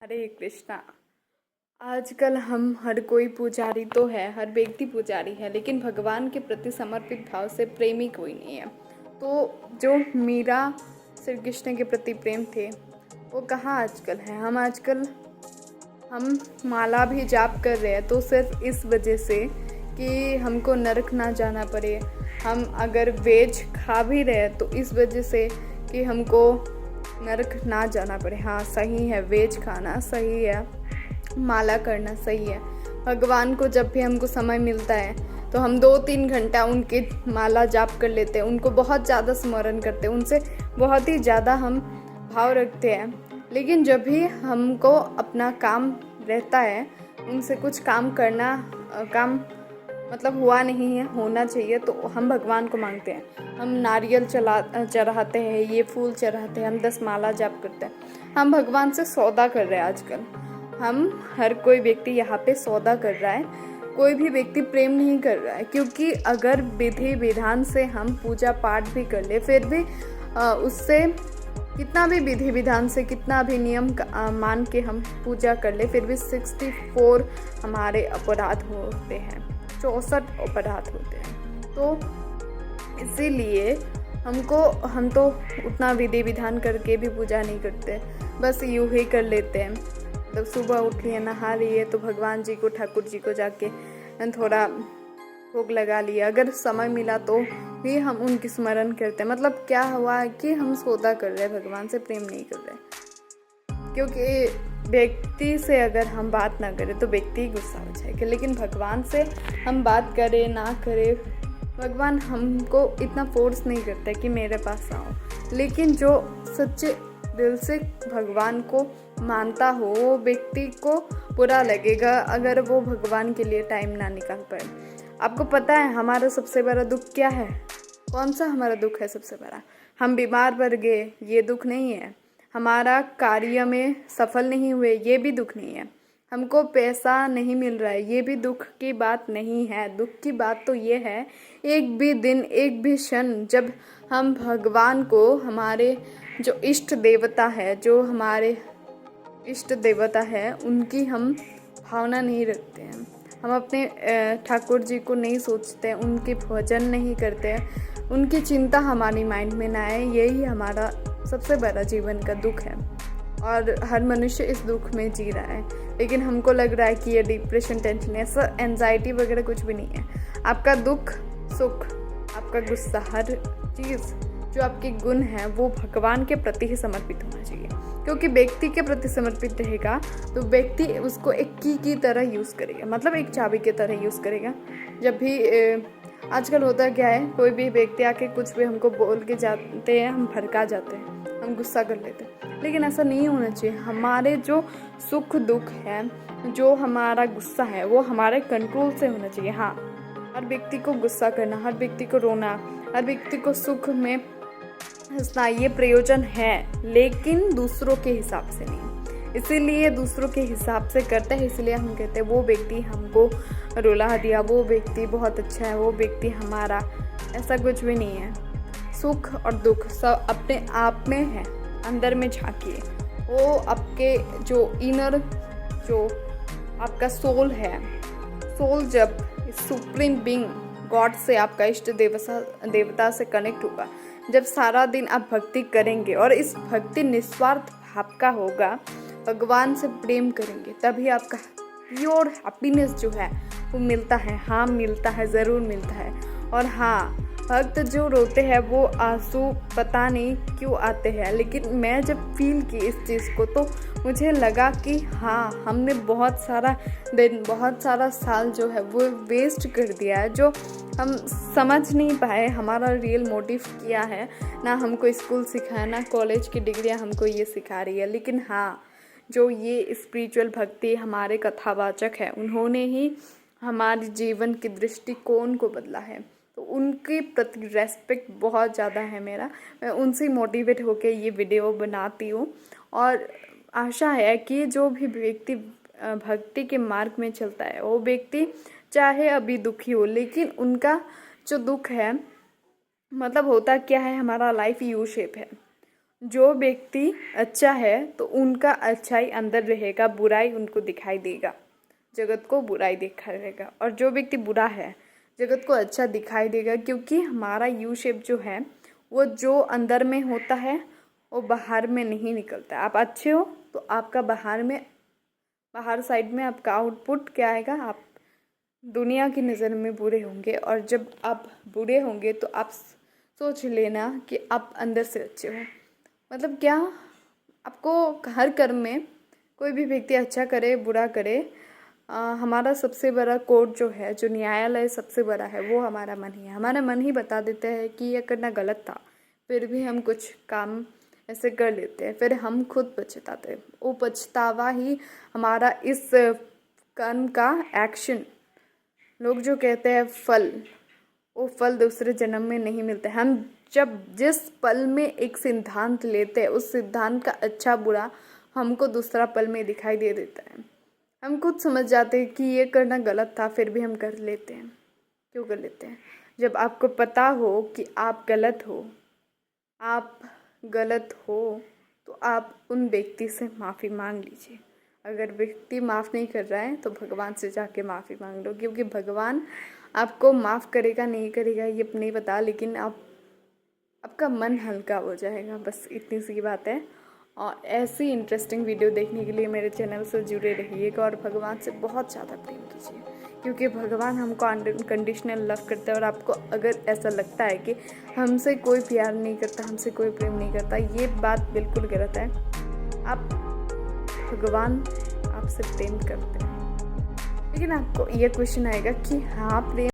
हरे कृष्णा। आजकल हम हर कोई पुजारी तो है, हर व्यक्ति पुजारी है, लेकिन भगवान के प्रति समर्पित भाव से प्रेमी कोई नहीं है। तो जो मीरा श्री कृष्ण के प्रति प्रेम थे वो कहाँ आजकल है। हम माला भी जाप कर रहे हैं तो सिर्फ इस वजह से कि हमको नरक ना जाना पड़े। हम अगर वेज खा भी रहे तो इस वजह से कि हमको नरक ना जाना पड़े। हाँ, सही है, वेज खाना सही है, माला करना सही है। भगवान को जब भी हमको समय मिलता है तो हम 2-3 घंटा उनकी माला जाप कर लेते हैं, उनको बहुत ज़्यादा स्मरण करते हैं, उनसे बहुत ही ज़्यादा हम भाव रखते हैं। लेकिन जब भी हमको अपना काम रहता है, उनसे कुछ काम मतलब हुआ नहीं है, होना चाहिए, तो हम भगवान को मांगते हैं। हम नारियल चढ़ाते हैं, ये फूल चढ़ाते हैं, हम 10 माला जाप करते हैं। हम भगवान से सौदा कर रहे हैं आजकल। हम हर कोई व्यक्ति यहाँ पे सौदा कर रहा है, कोई भी व्यक्ति प्रेम नहीं कर रहा है। क्योंकि अगर विधि विधान से हम पूजा पाठ भी कर ले, फिर भी उससे कितना भी विधि विधान से, कितना भी नियम मान के हम पूजा कर ले, फिर भी 64 हमारे अपराध होते हैं, 64 अपराध होते हैं। तो इसीलिए हम तो उतना विधि विधान करके भी पूजा नहीं करते, बस यूँ ही कर लेते हैं। जब सुबह उठ लिए, नहा लिए, तो भगवान जी को, ठाकुर जी को जाके थोड़ा भोग लगा लिया। अगर समय मिला तो भी हम उनकी स्मरण करते हैं। मतलब क्या हुआ कि हम सौदा कर रहे हैं, भगवान से प्रेम नहीं कर रहे। क्योंकि व्यक्ति से अगर हम बात ना करें तो व्यक्ति गुस्सा हो जाएगा, लेकिन भगवान से हम बात करें ना करें, भगवान हमको इतना फोर्स नहीं करते कि मेरे पास आओ। लेकिन जो सच्चे दिल से भगवान को मानता हो, वो व्यक्ति को बुरा लगेगा अगर वो भगवान के लिए टाइम ना निकाल पाए। आपको पता है हमारा सबसे बड़ा दुख क्या है? कौन सा हमारा दुख है सबसे बड़ा? हम बीमार पड़ गए, ये दुख नहीं है। हमारा कार्य में सफल नहीं हुए, ये भी दुख नहीं है। हमको पैसा नहीं मिल रहा है, ये भी दुख की बात नहीं है। दुख की बात तो ये है, एक भी दिन, एक भी क्षण जब हम भगवान को, हमारे जो इष्ट देवता है, उनकी हम भावना नहीं रखते हैं। हम अपने ठाकुर जी को नहीं सोचते हैं, उनके भजन नहीं करते हैं, उनकी चिंता हमारी माइंड में ना आए। यही हमारा सबसे बड़ा जीवन का दुख है। और हर मनुष्य इस दुख में जी रहा है, लेकिन हमको लग रहा है कि ये डिप्रेशन, टेंशन, ऐसा एंजाइटी वगैरह कुछ भी नहीं है। आपका दुख, सुख, आपका गुस्सा, हर चीज़ जो आपके गुण हैं वो भगवान के प्रति ही समर्पित होना चाहिए। क्योंकि व्यक्ति के प्रति समर्पित रहेगा तो व्यक्ति उसको एक की तरह यूज़ करेगा, मतलब एक चाबी की तरह यूज़ करेगा। जब भी आजकल होता क्या है, कोई भी व्यक्ति आके कुछ भी हमको बोल के जाते हैं, हम भड़का जाते हैं, हम गुस्सा कर लेते हैं। लेकिन ऐसा नहीं होना चाहिए। हमारे जो सुख दुख है, जो हमारा गुस्सा है, वो हमारे कंट्रोल से होना चाहिए। हाँ, हर व्यक्ति को गुस्सा करना, हर व्यक्ति को रोना, हर व्यक्ति को सुख में हंसना, ये प्रयोजन है, लेकिन दूसरों के हिसाब से नहीं। इसीलिए दूसरों के हिसाब से करते हैं, इसलिए हम कहते हैं वो व्यक्ति हमको रुला दिया, वो व्यक्ति बहुत अच्छा है, वो व्यक्ति हमारा। ऐसा कुछ भी नहीं है। सुख और दुख सब अपने आप में है, अंदर में झांकिए। वो आपके जो इनर, जो आपका सोल है, सोल जब सुप्रीम बीइंग गॉड से, आपका इष्ट देवता से कनेक्ट होगा, जब सारा दिन आप भक्ति करेंगे और इस भक्ति निस्वार्थ भाव का होगा, भगवान से प्रेम करेंगे, तभी आपका प्योर हैप्पीनेस जो है वो मिलता है। हाँ, मिलता है, ज़रूर मिलता है। और हाँ, भक्त जो रोते हैं वो आंसू पता नहीं क्यों आते हैं, लेकिन मैं जब फील की इस चीज़ को तो मुझे लगा कि हाँ, हमने बहुत सारा दिन, बहुत सारा साल जो है वो वेस्ट कर दिया है, जो हम समझ नहीं पाए हमारा रियल मोटिव क्या है। ना हमको स्कूल सिखाया, ना कॉलेज की डिग्रियां हमको ये सिखा रही है। लेकिन हाँ, जो ये स्पिरिचुअल भक्ति हमारे कथावाचक है, उन्होंने ही हमारे जीवन के दृष्टिकोण को बदला है। तो उनके प्रति रेस्पेक्ट बहुत ज़्यादा है मेरा। मैं उनसे मोटिवेट होकर ये वीडियो बनाती हूँ और आशा है कि जो भी व्यक्ति भक्ति के मार्ग में चलता है, वो व्यक्ति चाहे अभी दुखी हो, लेकिन उनका जो दुख है, मतलब होता क्या है, हमारा लाइफ यू शेप है। जो व्यक्ति अच्छा है तो उनका अच्छाई अंदर रहेगा, बुराई उनको दिखाई देगा, जगत को बुराई दिखाई देगा। और जो व्यक्ति बुरा है जगत को अच्छा दिखाई देगा, क्योंकि हमारा यू शेप जो है वो जो अंदर में होता है वो बाहर में नहीं निकलता। आप अच्छे हो तो आपका बाहर साइड में आपका आउटपुट क्या आएगा, आप दुनिया की नज़र में बुरे होंगे। और जब आप बुरे होंगे तो आप सोच लेना कि आप अंदर से अच्छे हो। मतलब क्या, आपको हर कर्म में कोई भी व्यक्ति अच्छा करे बुरा करे, हमारा सबसे बड़ा कोर्ट जो है, जो न्यायालय सबसे बड़ा है, वो हमारा मन ही है। हमारा मन ही बता देता है कि ये करना गलत था, फिर भी हम कुछ काम ऐसे कर लेते हैं, फिर हम खुद पछताते हैं। वो पछतावा ही हमारा इस कर्म का एक्शन, लोग जो कहते हैं फल, वो फल दूसरे जन्म में नहीं मिलते। हम जब जिस पल में एक सिद्धांत लेते हैं, उस सिद्धांत का अच्छा बुरा हमको दूसरा पल में दिखाई दे देता है। हम खुद समझ जाते हैं कि ये करना गलत था, फिर भी हम कर लेते हैं। क्यों कर लेते हैं? जब आपको पता हो कि आप गलत हो तो आप उन व्यक्ति से माफ़ी मांग लीजिए। अगर व्यक्ति माफ़ नहीं कर रहा है तो भगवान से जाके माफ़ी मांग लो, क्योंकि भगवान आपको माफ़ करेगा नहीं करेगा ये नहीं पता, लेकिन आपका मन हल्का हो जाएगा। बस इतनी सी बात है। और ऐसी इंटरेस्टिंग वीडियो देखने के लिए मेरे चैनल से जुड़े रहिएगा और भगवान से बहुत ज़्यादा प्रेम कीजिए, क्योंकि भगवान हमको अनकंडीशनल लव करता है। और आपको अगर ऐसा लगता है कि हमसे कोई प्यार नहीं करता, हमसे कोई प्रेम नहीं करता, ये बात बिल्कुल गलत है। भगवान आपसे प्रेम करते हैं। लेकिन आपको ये क्वेश्चन आएगा कि हाँ प्रेम